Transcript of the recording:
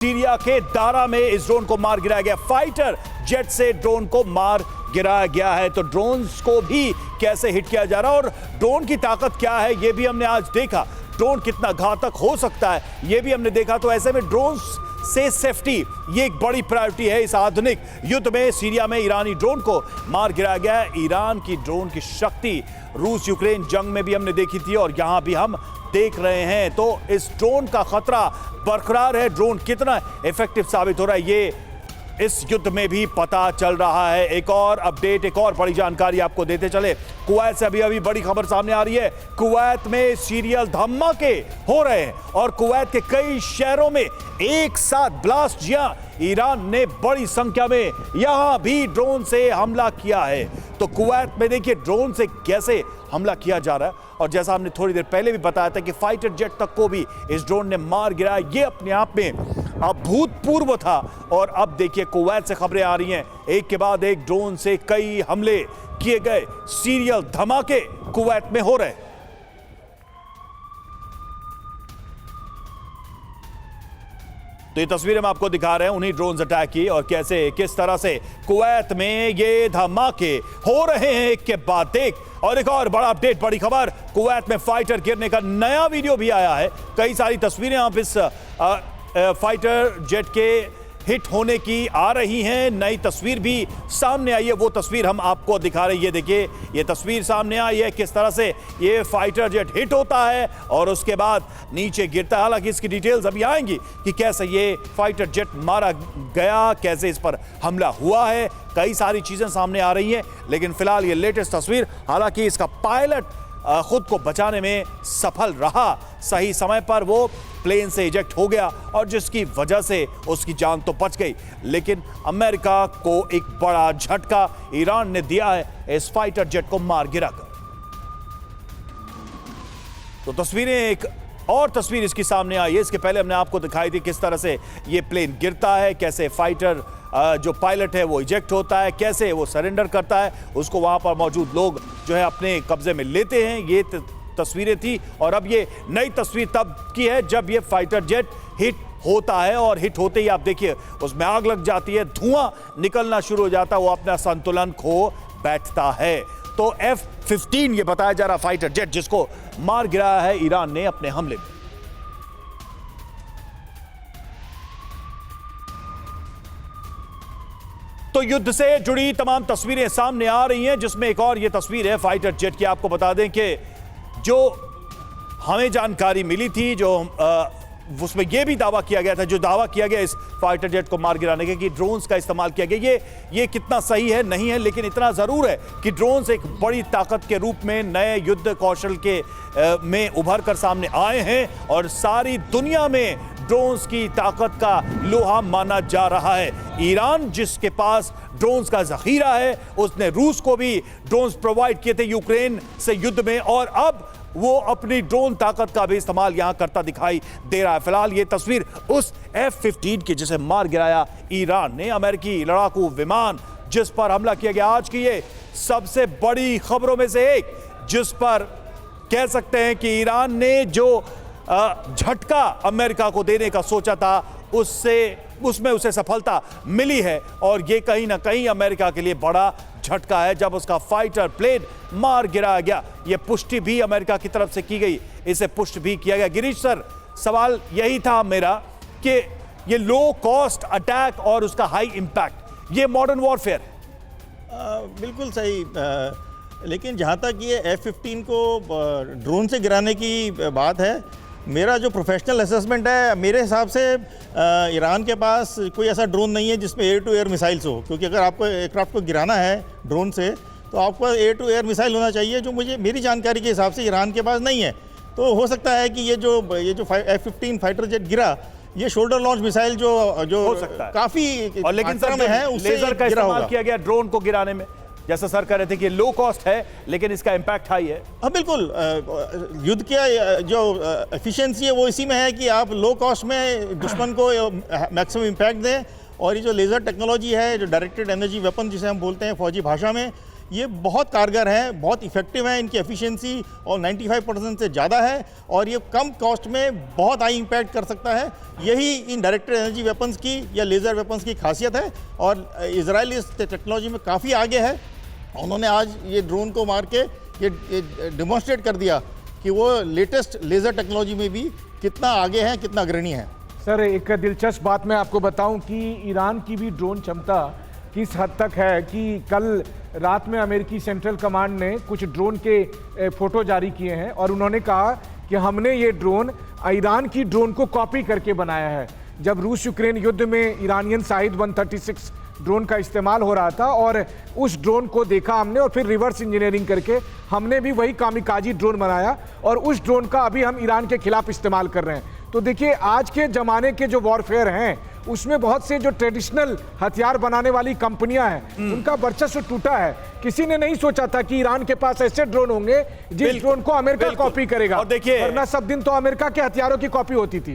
Syria के दारा में इस ड्रोन को मार गिराया गया। फाइटर जेट से ड्रोन को मार गिराया गया है। तो ड्रोन्स को भी कैसे हिट किया जा रहा है और ड्रोन की ताकत क्या है ये भी हमने आज देखा। ड्रोन कितना घातक हो सकता है ये भी हमने देखा। तो ऐसे में ड्रोन्स से सेफ्टी ये एक बड़ी प्रायोरिटी है इस आधुनिक युद्ध में। सीरिया में ईरानी ड्रोन को मार गिराया गया है। ईरान की ड्रोन की शक्ति रूस यूक्रेन जंग में भी हमने देखी थी और यहां भी हम देख रहे हैं। तो इस ड्रोन का खतरा बरकरार है। ड्रोन कितना इफेक्टिव साबित हो रहा है ये इस युद्ध में भी पता चल रहा है। एक और अपडेट, एक और बड़ी जानकारी आपको देते चले। कुवैत से अभी बड़ी खबर सामने आ रही है। कुवैत में सीरियल धमाके हो रहे हैं और कुवैत के कई शहरों में एक साथ ब्लास्ट। ईरान ने बड़ी संख्या में यहां भी ड्रोन से हमला किया है। तो कुवैत में देखिए ड्रोन से कैसे हमला किया जा रहा है। और जैसा हमने थोड़ी देर पहले भी बताया था कि फाइटर जेट तक को भी इस ड्रोन ने मार गिराया। ये अपने आप में अभूतपूर्व था। और अब देखिए कुवैत से खबरें आ रही हैं, एक के बाद एक ड्रोन से कई हमले किए गए। सीरियल धमाके कुवैत में हो रहे हैं। तो ये तस्वीरें हम आपको दिखा रहे हैं उन्हीं ड्रोन अटैक की और कैसे किस तरह से कुवैत में ये धमाके हो रहे हैं एक के बाद एक। और एक और बड़ा अपडेट, बड़ी खबर, कुवैत में फाइटर गिरने का नया वीडियो भी आया है। कई सारी तस्वीरें आप इस फाइटर जेट के हिट होने की आ रही हैं। नई तस्वीर भी सामने आई है, वो तस्वीर हम आपको दिखा रहे हैं। ये देखिए ये तस्वीर सामने आई है किस तरह से ये फाइटर जेट हिट होता है और उसके बाद नीचे गिरता है। हालांकि इसकी डिटेल्स अभी आएंगी कि कैसे ये फाइटर जेट मारा गया, कैसे इस पर हमला हुआ है। कई सारी चीजें सामने आ रही हैं लेकिन फिलहाल ये लेटेस्ट तस्वीर, हालांकि इसका पायलट खुद को बचाने में सफल रहा। सही समय पर वो प्लेन से इजेक्ट हो गया और जिसकी वजह से उसकी जान तो बच गई। लेकिन अमेरिका को एक बड़ा झटका ईरान ने दिया है इस फाइटर जेट को मार गिराकर। तो तस्वीरें, एक और तस्वीर इसकी सामने आई है। इसके पहले हमने आपको दिखाई थी किस तरह से ये प्लेन गिरता है, कैसे फाइटर जो पायलट है वो इजेक्ट होता है, कैसे वो सरेंडर करता है, उसको वहां पर मौजूद लोग जो है अपने कब्जे में लेते हैं। ये तस्वीरें थी और अब ये नई तस्वीर तब की है जब ये फाइटर जेट हिट होता है और हिट होते ही आप देखिए उसमें आग लग जाती है, धुआं निकलना शुरू हो जाता है, वो अपना संतुलन खो बैठता है। तो F-15 ये बताया जा रहा फाइटर जेट जिसको मार गिराया है ईरान ने अपने हमले में। तो युद्ध से जुड़ी तमाम तस्वीरें सामने आ रही हैं जिसमें एक और ये तस्वीर है फाइटर जेट की। आपको बता दें कि जो हमें जानकारी मिली थी, जो उसमें यह भी दावा किया गया था, जो दावा किया गया इस फाइटर जेट को मार गिराने के कि ड्रोन्स का इस्तेमाल किया गया, ये कितना सही है नहीं है, लेकिन इतना जरूर है कि ड्रोन्स एक बड़ी ताकत के रूप में नए युद्ध कौशल के में उभर कर सामने आए हैं और सारी दुनिया में ड्रोन्स की ताकत का लोहा माना जा रहा है। ईरान जिसके पास ड्रोन्स का जखीरा है, उसने रूस को भी ड्रोन्स प्रोवाइड किए थे यूक्रेन से युद्ध में और अब वो अपनी ड्रोन ताकत का भी इस्तेमाल यहां करता दिखाई दे रहा है। फिलहाल ये तस्वीर उस F-15 की जिसे मार गिराया ईरान ने, अमेरिकी लड़ाकू विमान जिस पर हमला किया गया। आज की ये सबसे बड़ी खबरों में से एक, जिस पर कह सकते हैं कि ईरान ने जो झटका अमेरिका को देने का सोचा था उसमें उसे सफलता मिली है और ये कहीं ना कहीं अमेरिका के लिए बड़ा झटका है जब उसका फाइटर प्लेन मार गिराया गया। ये पुष्टि भी अमेरिका की तरफ से की गई, इसे पुष्ट भी किया गया। गिरीश सर, सवाल यही था मेरा कि ये लो कॉस्ट अटैक और उसका हाई इंपैक्ट, ये मॉडर्न वॉरफेयर। बिल्कुल सही। लेकिन जहाँ तक ये F-15 को ड्रोन से गिराने की बात है, मेरा जो प्रोफेशनल असेसमेंट है, मेरे हिसाब से ईरान के पास कोई ऐसा ड्रोन नहीं है जिसमें एयर टू एयर मिसाइल्स हो। क्योंकि अगर आपको एयरक्राफ्ट को गिराना है ड्रोन से तो आपको एयर टू एयर मिसाइल होना चाहिए, जो मेरी जानकारी के हिसाब से ईरान के पास नहीं है। तो हो सकता है कि ये जो F-15 फाइटर जेट गिरा, ये शोल्डर लॉन्च मिसाइल जो हो सकता है काफ़ी और लेकिन सर में है, उससे लेजर का इस्तेमाल किया गया ड्रोन को गिराने में। जैसा सर कह रहे थे कि लो कॉस्ट है लेकिन इसका इंपैक्ट हाई है। हाँ बिल्कुल, युद्ध की जो एफिशिएंसी है वो इसी में है कि आप लो कॉस्ट में दुश्मन को मैक्सिमम इम्पैक्ट दें। और ये जो लेज़र टेक्नोलॉजी है, जो डायरेक्टेड एनर्जी वेपन जिसे हम बोलते हैं फौजी भाषा में, ये बहुत कारगर हैं, बहुत इफेक्टिव हैं, इनकी एफिशिएंसी और 95% से ज़्यादा है और ये कम कॉस्ट में बहुत हाई इम्पैक्ट कर सकता है। यही इन डायरेक्टेड एनर्जी वेपन्स की या लेज़र वेपन्स की खासियत है और इजराइल इस टेक्नोलॉजी में काफ़ी आगे है। उन्होंने आज ये ड्रोन को मार के ये डिमॉन्स्ट्रेट कर दिया कि वो लेटेस्ट लेज़र टेक्नोलॉजी में भी कितना आगे हैं, कितना अग्रणी है। सर, एक दिलचस्प बात मैं आपको बताऊं कि ईरान की भी ड्रोन क्षमता किस हद तक है कि कल रात में अमेरिकी सेंट्रल कमांड ने कुछ ड्रोन के फोटो जारी किए हैं और उन्होंने कहा कि हमने ये ड्रोन ईरान की ड्रोन को कॉपी करके बनाया है। जब रूस यूक्रेन युद्ध में ईरानियन शाहिद 136 ड्रोन का इस्तेमाल हो रहा था और उस ड्रोन को देखा हमने और फिर रिवर्स इंजीनियरिंग करके हमने भी वही कामिकाजी ड्रोन बनाया और उस ड्रोन का अभी हम ईरान के खिलाफ इस्तेमाल कर रहे हैं। तो देखिए, आज के ज़माने के जो वॉरफेयर हैं उसमें बहुत से जो ट्रेडिशनल हथियार बनाने वाली कंपनियां हैं उनका वर्चस्व टूटा है। किसी ने नहीं सोचा था कि ईरान के पास ऐसे ड्रोन होंगे जिस ड्रोन को अमेरिका कॉपी करेगा, और देखिए, वरना सब दिन तो अमेरिका के हथियारों की कॉपी होती थी।